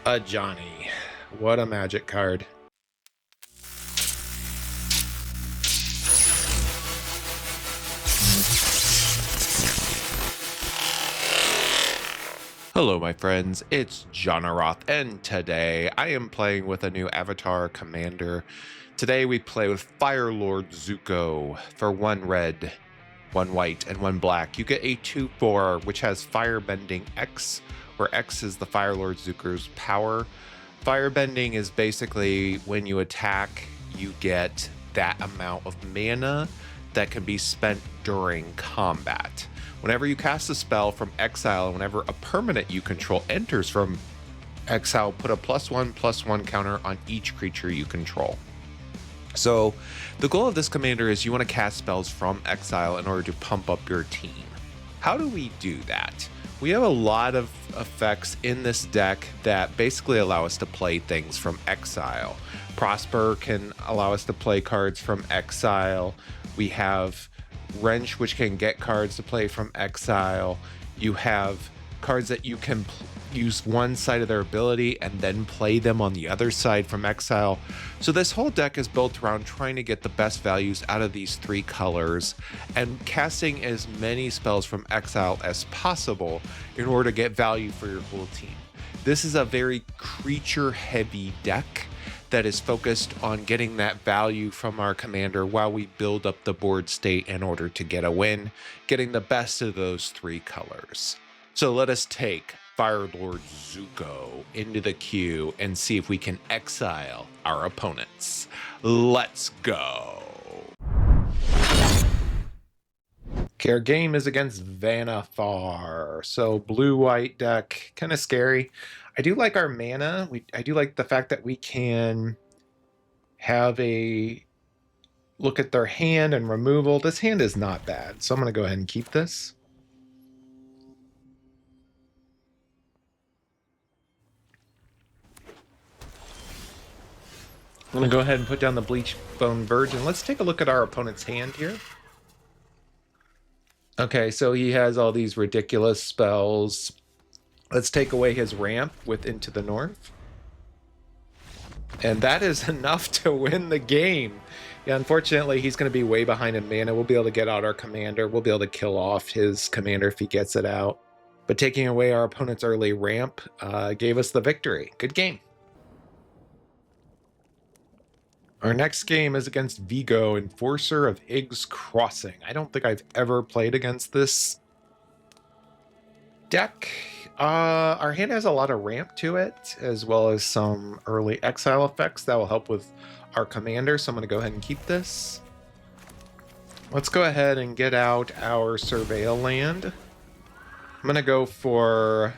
A Johnny. What a magic card. Hello my friends, it's Johnaroth, and today I am playing with a new avatar commander. Today we play with Fire Lord Zuko for 1 red, 1 white, and 1 black. You get a 2/4 which has Firebending X, where X is the Fire Lord Zuko's power. Firebending is basically when you attack, you get that amount of mana that can be spent during combat. Whenever you cast a spell from exile, whenever a permanent you control enters from exile, put a +1/+1 counter on each creature you control. So the goal of this commander is you want to cast spells from exile in order to pump up your team. How do we do that? We have a lot of effects in this deck that basically allow us to play things from exile. Prosper can allow us to play cards from exile. We have Wrench, which can get cards to play from exile. You have cards that you can use one side of their ability and then play them on the other side from exile. So this whole deck is built around trying to get the best values out of these 3 colors and casting as many spells from exile as possible in order to get value for your whole team. This is a very creature heavy deck that is focused on getting that value from our commander while we build up the board state in order to get a win, getting the best of those 3 colors. So let us take Fire Lord Zuko into the queue and see if we can exile our opponents. Let's go. Okay, our game is against Vanafar. So blue-white deck, kind of scary. I do like our mana. I do like the fact that we can have a look at their hand and removal. This hand is not bad, so I'm going to go ahead and keep this. I'm going to go ahead and put down the Bleachbone Virgin. Let's take a look at our opponent's hand here. Okay, so he has all these ridiculous spells. Let's take away his ramp with Into the North. And that is enough to win the game. Yeah, unfortunately, he's going to be way behind in mana. We'll be able to get out our commander. We'll be able to kill off his commander if he gets it out. But taking away our opponent's early ramp gave us the victory. Good game. Our next game is against Vigo, Enforcer of Higgs Crossing. I don't think I've ever played against this deck. Our hand has a lot of ramp to it, as well as some early exile effects that will help with our commander, so I'm going to go ahead and keep this. Let's go ahead and get out our Surveil land. I'm going to go for...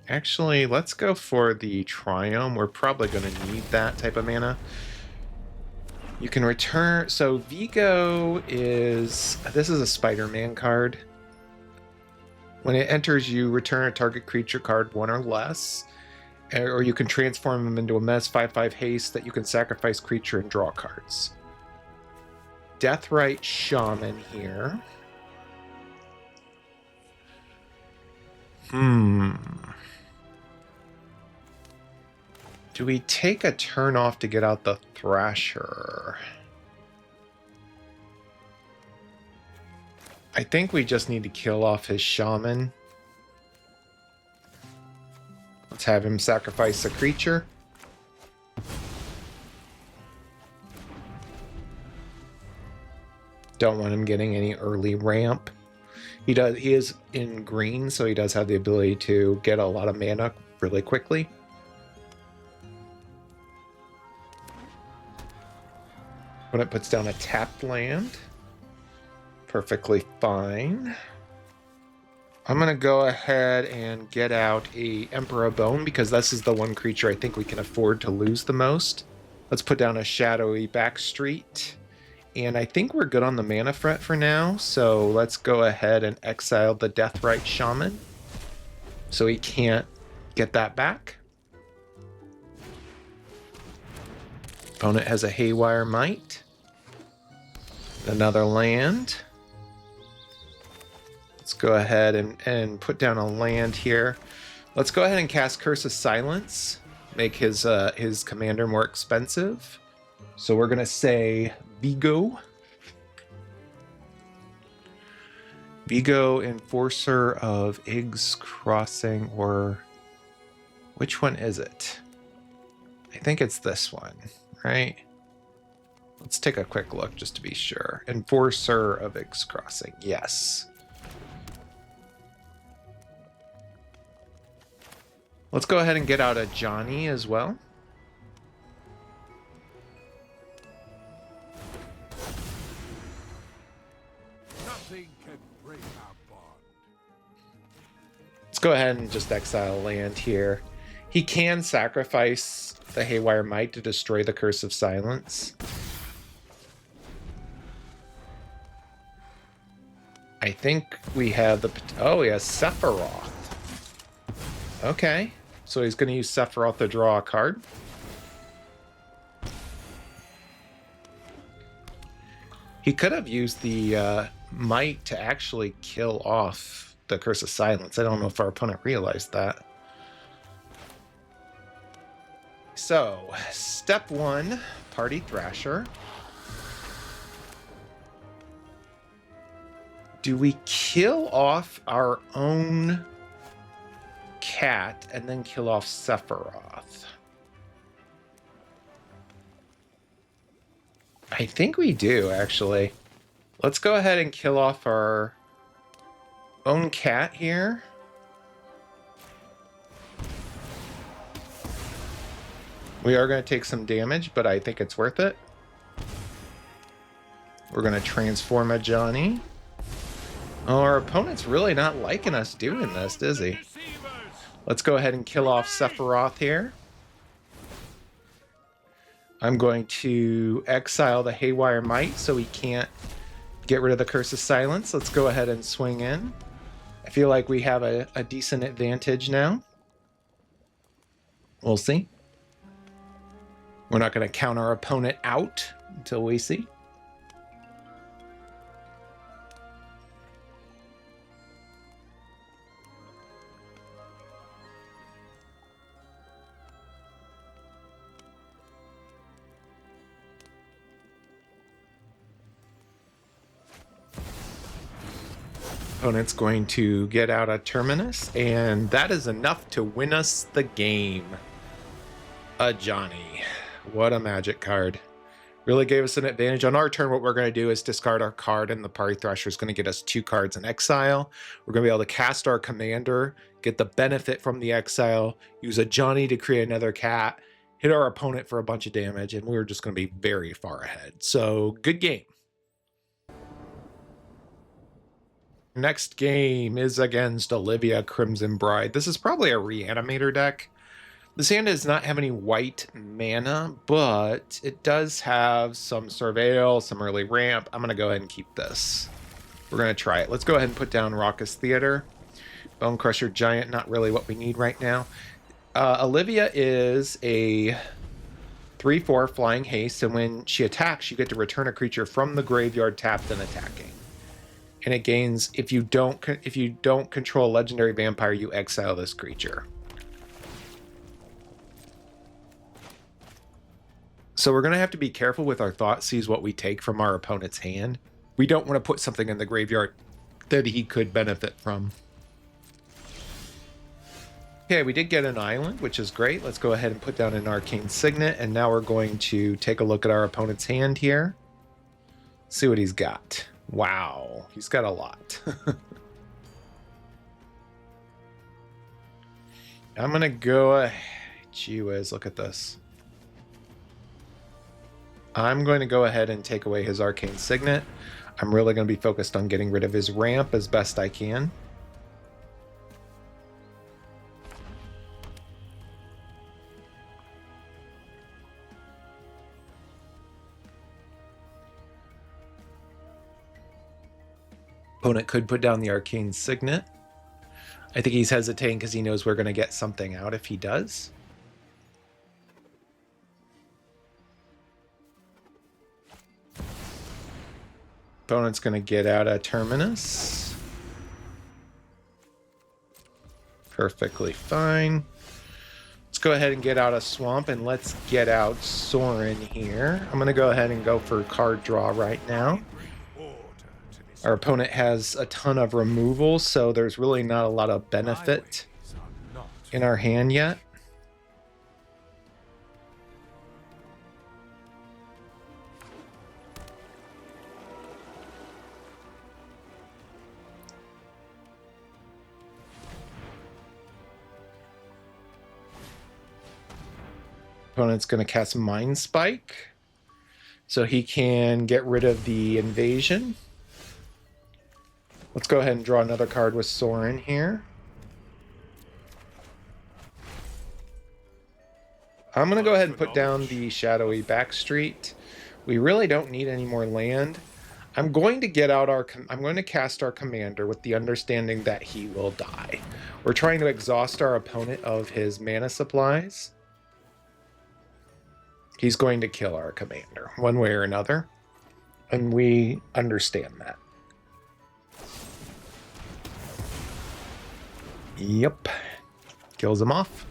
Actually, let's go for the Triome. We're probably going to need that type of mana. You can return... So Vigo is... This is a Spider-Man card. When it enters, you return a target creature card 1 or less. Or you can transform them into a Mez 5/5 haste that you can sacrifice creature and draw cards. Deathrite Shaman here. Do we take a turn off to get out the Thrasher? I think we just need to kill off his Shaman. Let's have him sacrifice a creature. Don't want him getting any early ramp. He is in green, so he does have the ability to get a lot of mana really quickly. When it puts down a tapped land, perfectly fine. I'm going to go ahead and get out a Emperor Bone because this is the one creature I think we can afford to lose the most. Let's put down a Shadowy Backstreet. And I think we're good on the mana front for now, so let's go ahead and exile the Deathrite Shaman so he can't get that back. Opponent has a Haywire Might. Another land. Let's Let's go ahead and put down a land here. Let's go ahead and cast Curse of Silence. Make his commander more expensive. So we're going to say Vigo. Vigo, Enforcer of Iggs Crossing, or which one is it? I think it's this one, right? Let's take a quick look just to be sure. Enforcer of Iggs Crossing, yes. Let's go ahead and get out a Johnny as well. Nothing can break our bond. Let's go ahead and just exile land here. He can sacrifice the Haywire Might to destroy the Curse of Silence. I think we have the... Oh, he has Sephiroth. Okay. So he's going to use Sephiroth to draw a card. He could have used the Might to actually kill off the Curse of Silence. I don't know if our opponent realized that. So, step 1, Party Thrasher. Do we kill off our own cat and then kill off Sephiroth? I think we do, actually. Let's go ahead and kill off our own cat here. We are going to take some damage, but I think it's worth it. We're going to transform a Johnny. Oh, our opponent's really not liking us doing this, is he? Let's go ahead and kill off Sephiroth here. I'm going to exile the Haywire Might so he can't get rid of the Curse of Silence. Let's go ahead and swing in. I feel like we have a decent advantage now. We'll see. We're not going to count our opponent out until we see. Opponent's going to get out a Terminus, and that is enough to win us the game. A Johnny. What a magic card. Really gave us an advantage. On our turn, what we're going to do is discard our card, and the Party Thrasher is going to get us 2 cards in exile. We're going to be able to cast our commander, get the benefit from the exile, use a Johnny to create another cat, hit our opponent for a bunch of damage, and we're just going to be very far ahead. So, good game. Next game is against Olivia Crimson Bride. This is probably a Reanimator deck. This hand does not have any white mana, but it does have some Surveil, some early ramp. I'm going to go ahead and keep this. We're going to try it. Let's go ahead and put down Raucous Theater. Bone Crusher Giant, not really what we need right now. Olivia is a 3/4 flying haste, and when she attacks, you get to return a creature from the graveyard tapped and attacking. And it gains, if you don't control a legendary vampire, you exile this creature. So we're going to have to be careful with our Thoughtseize what we take from our opponent's hand. We don't want to put something in the graveyard that he could benefit from. Okay, we did get an island, which is great. Let's go ahead and put down an Arcane Signet, and now we're going to take a look at our opponent's hand here. See what he's got. Wow, he's got a lot. I'm going to go... Gee whiz, look at this. I'm going to go ahead and take away his Arcane Signet. I'm really going to be focused on getting rid of his ramp as best I can. Opponent could put down the Arcane Signet. I think he's hesitating because he knows we're going to get something out if he does. Opponent's going to get out a Terminus. Perfectly fine. Let's go ahead and get out a swamp and let's get out Soren here. I'm going to go ahead and go for card draw right now. Our opponent has a ton of removal, so there's really not a lot of benefit in our hand yet. Opponent's going to cast Mind Spike, so he can get rid of the invasion. Let's go ahead and draw another card with Soren here. I'm going to go ahead and put down the Shadowy Backstreet. We really don't need any more land. I'm going to get out I'm going to cast our commander with the understanding that he will die. We're trying to exhaust our opponent of his mana supplies. He's going to kill our commander one way or another, and we understand that. Yep. Kills him off.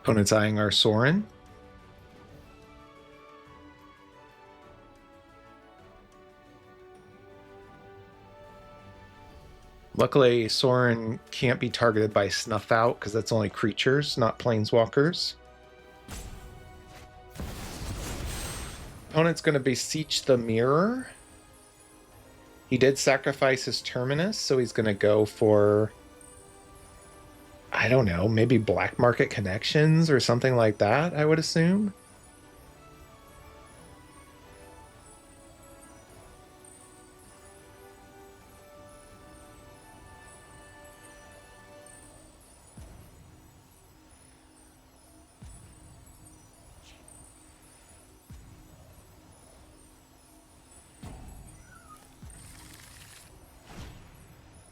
Opponent's eyeing our Soren. Luckily, Soren can't be targeted by Snuff Out because that's only creatures, not planeswalkers. Opponent's going to beseech the mirror. He did sacrifice his Terminus, so he's going to go for, I don't know, maybe Black Market Connections or something like that, I would assume.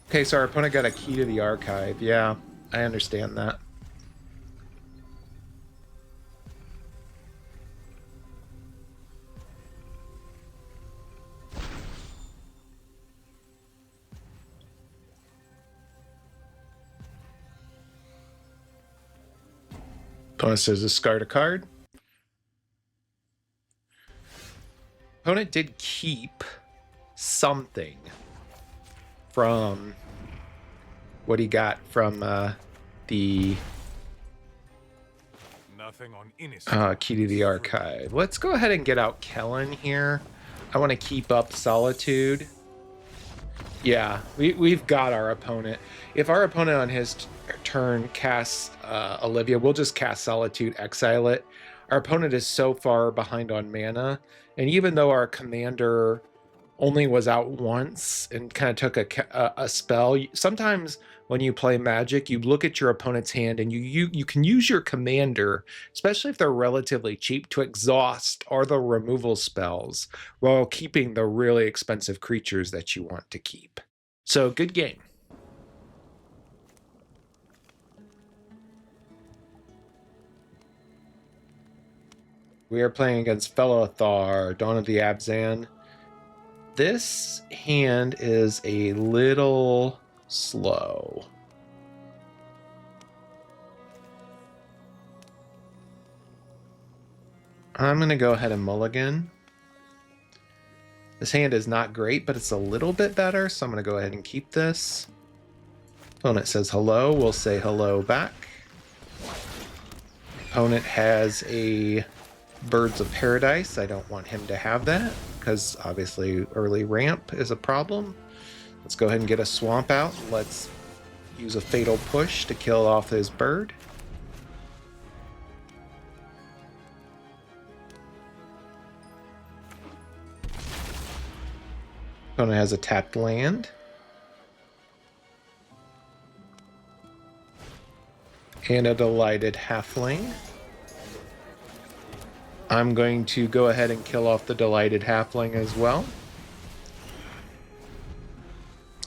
Okay, so our opponent got a key to the archive. Yeah, I understand that. Opponent says discard a card. Opponent did keep something from what he got from the key to the archive. Let's go ahead and get out Kellen here. I want to keep up Solitude. Yeah, we've got our opponent. If our opponent on his turn casts Olivia, we'll just cast Solitude, exile it. Our opponent is so far behind on mana, and even though our commander only was out once and kind of took a spell, sometimes when you play Magic, you look at your opponent's hand and you can use your commander, especially if they're relatively cheap, to exhaust or the removal spells while keeping the really expensive creatures that you want to keep. So good game. We are playing against Fellothar, Dawn of the Abzan. This hand is a little slow. I'm going to go ahead and mulligan. This hand is not great, but it's a little bit better, so I'm going to go ahead and keep this. Opponent says hello. We'll say hello back. Opponent has a Birds of Paradise. I don't want him to have that because obviously early ramp is a problem. Let's go ahead and get a swamp out. Let's use a Fatal Push to kill off his bird. Opponent has a tapped land. And a Delighted Halfling. I'm going to go ahead and kill off the Delighted Halfling as well.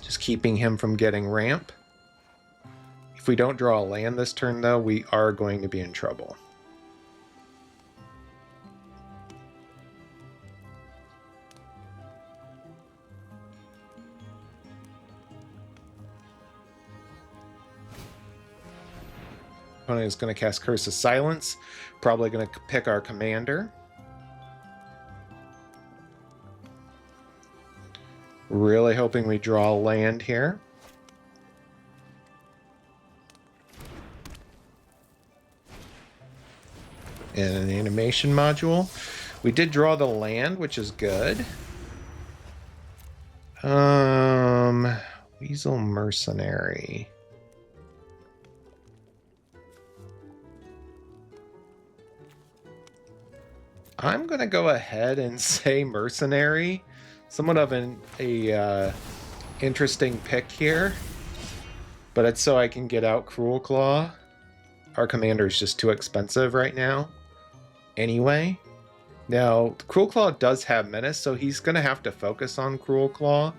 Just keeping him from getting ramp. If we don't draw a land this turn, though, we are going to be in trouble. Opponent is going to cast Curse of Silence. Probably going to pick our commander. Really hoping we draw a land here. And an animation module. We did draw the land, which is good. Weasel Mercenary. I'm going to go ahead and say Mercenary. Somewhat of an interesting pick here. But it's so I can get out Cruel Claw. Our commander is just too expensive right now. Anyway. Now, Cruel Claw does have Menace, so he's going to have to focus on Cruel Claw.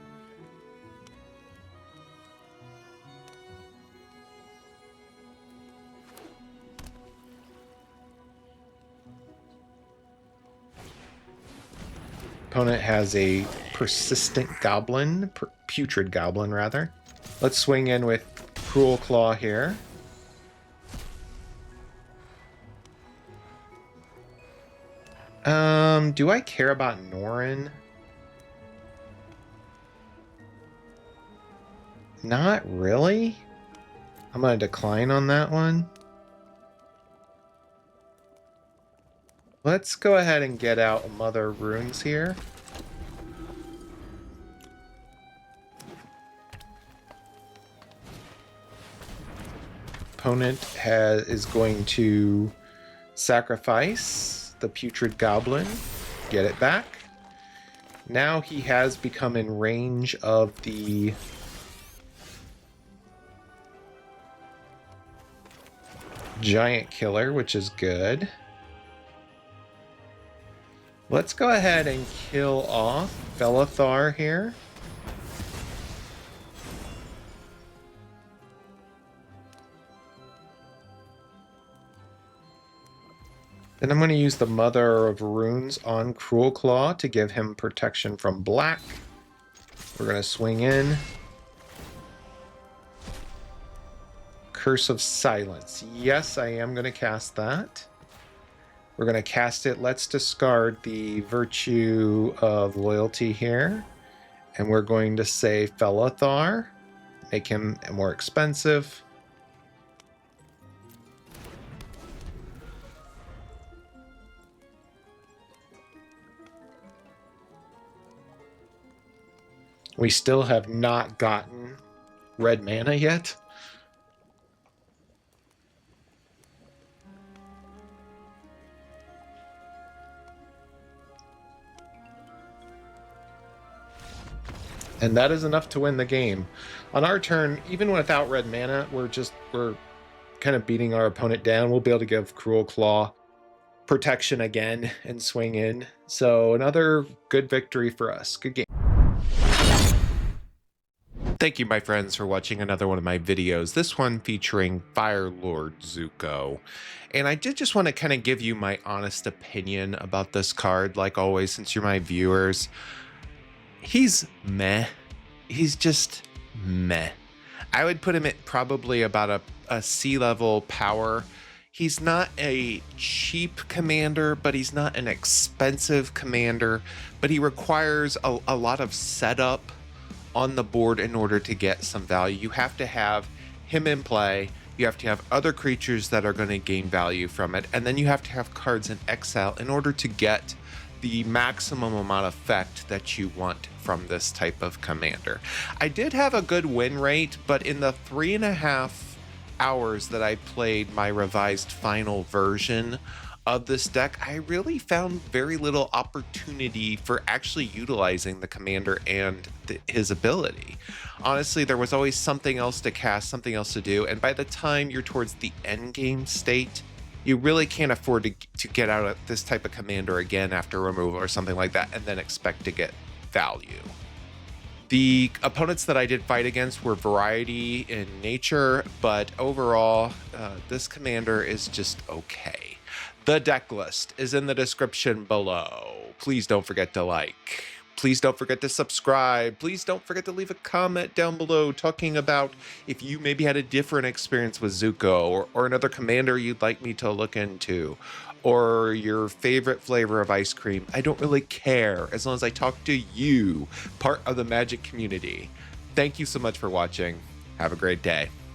Opponent has a persistent goblin, putrid goblin rather. Let's swing in with Cruel Claw here. Do I care about Norin? Not really. I'm going to decline on that one. Let's go ahead and get out Mother Runes here. Opponent is going to sacrifice the Putrid Goblin, get it back. Now he has become in range of the Giant Killer, which is good. Let's go ahead and kill off Felithar here. Then I'm going to use the Mother of Runes on Cruel Claw to give him protection from black. We're going to swing in. Curse of Silence. Yes, I am going to cast that. We're going to cast it. Let's discard the Virtue of Loyalty here. And we're going to say Felithar. Make him more expensive. We still have not gotten red mana yet. And that is enough to win the game. On our turn, even without red mana, we're kind of beating our opponent down. We'll be able to give Cruel Claw protection again and swing in. So another good victory for us. Good game. Thank you, my friends, for watching another one of my videos. This one featuring Fire Lord Zuko. And I did just want to kind of give you my honest opinion about this card. Like always, since you're my viewers, he's meh. He's just meh. I would put him at probably about a C-level power. He's not a cheap commander, but he's not an expensive commander. But he requires a lot of setup on the board in order to get some value. You have to have him in play. You have to have other creatures that are going to gain value from it. And then you have to have cards in exile in order to get the maximum amount of effect that you want from this type of commander. I did have a good win rate, but in the 3.5 hours that I played my revised final version of this deck, I really found very little opportunity for actually utilizing the commander and his ability. Honestly, there was always something else to cast, something else to do, and by the time you're towards the end game state, you really can't afford to get out of this type of commander again after removal or something like that and then expect to get value. The opponents that I did fight against were variety in nature, but overall, this commander is just okay. The deck list is in the description below. Please don't forget to like. Please don't forget to subscribe. Please don't forget to leave a comment down below talking about if you maybe had a different experience with Zuko or another commander you'd like me to look into, or your favorite flavor of ice cream. I don't really care as long as I talk to you, part of the Magic community. Thank you so much for watching. Have a great day.